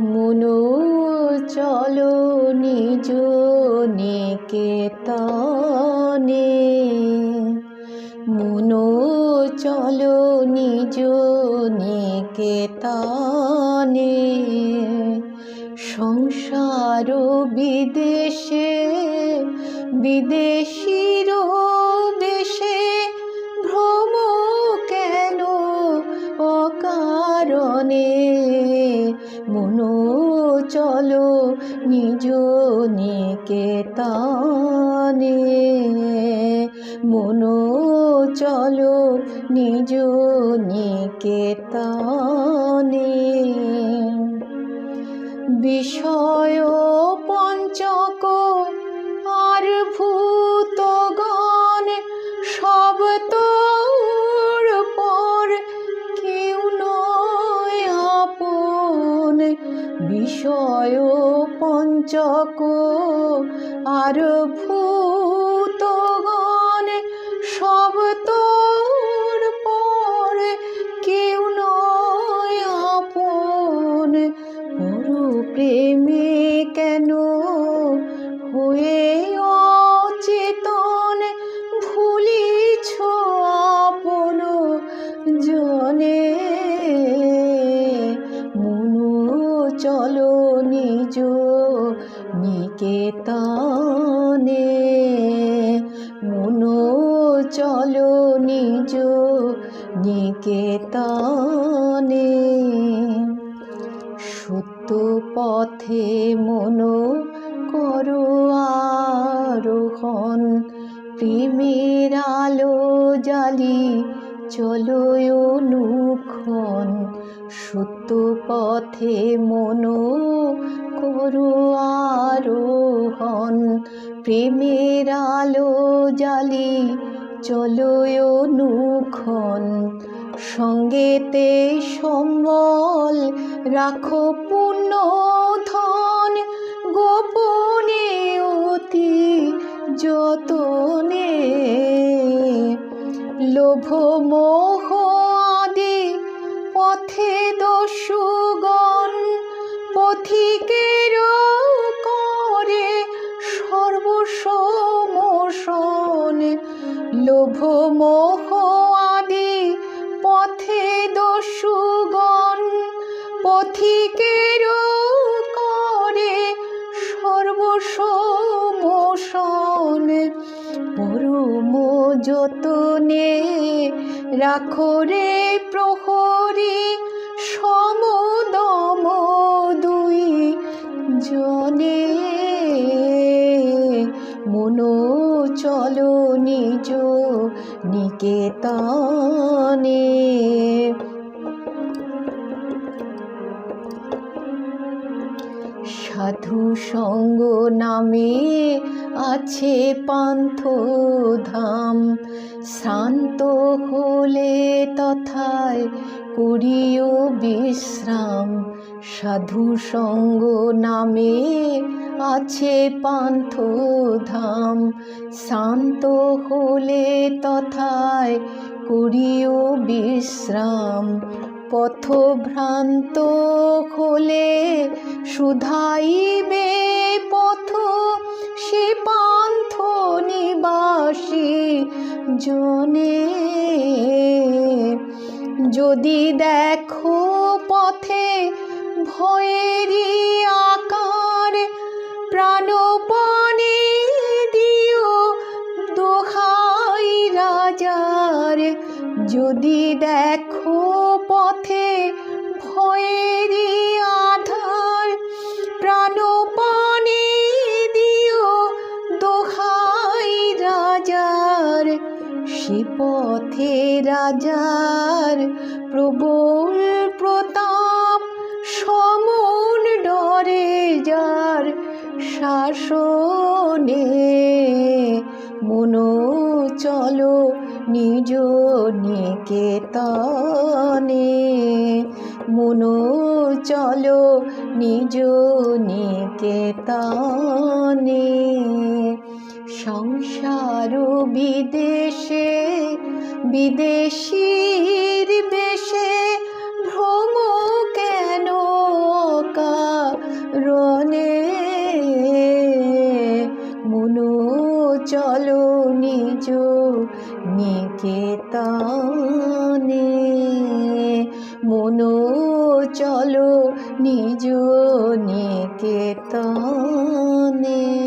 মনো চলো নিজ নিকেতনে, মনো চলো নিজ নিকেতনে। সংসার বিদেশে বিদেশীর বেশে ভ্রম কেন অকারণে। মনো চলো নিজ নিকেতনে, মনো চলো নিজ নিকেতনে। বিষয় পঞ্চক আর ভূতগণ সব তোর পর, কেউ নয় আপন। বিষয় পঞ্চক আর ভূতগণ সব তোর পর, কেউ নয় আপন। প্রেমে কেন হয়ে অচেতন, ভুলিছ আপন জনে। মনো চলো নিজ নিকেতনে, মনো চলো নিজ নিকেতনে। সত্য পথে মনো করো আরোহণ, প্রেমের আলো জ্বালি চলো অনুক্ষণ। সত্য পথে মনো করো আরোহণ, প্রেমের আলো জ্বালি চলো অনুক্ষণ। সঙ্গেতে সম্বল রাখো পুণ্য ধন, গোপনে অতি যতনে। লোভ মোহ আদি পথে দস্যুগণ, পথিকের করে সর্বসমশন। লোভ মোহ আদি পথে দস্যুগণ, পথিকের করে সর্বসমশন। পরম যতনে রাখো রে প্রহরী, সমদম দুই জনে। মনো চলো নিজ নিকেতনে। সাধু সঙ্গ নামে আছে পান্থ ধাম, শান্ত হলে তথায় করিও বিশ্রাম। সাধু সঙ্গ নামে আছে পান্থ ধাম, শান্ত হলে তথায় করিও বিশ্রাম। পথভ্রান্ত হলে শুধাইবে পথ, সে পান্থ নিবাসী জনে। যদি দেখো পথে ভয়েরই আকার, প্রাণপণে দিও দোহাই রাজার। যদি দেখো পথে ভয়েরই আধার, প্রাণপণে দিও দোহাই রাজার। সে পথে রাজার প্রবল প্রতাপ, সমন ডরে যার শাসনে। মনো চলো নিজ নিকেতনে, মনো চলো নিজ নিকেতনে। সংসার বিদেশে বিদেশীর বেশে ভ্রম কেন চলো নিজ নিকেতনে, মনো চলো নিজ নিকেতনে।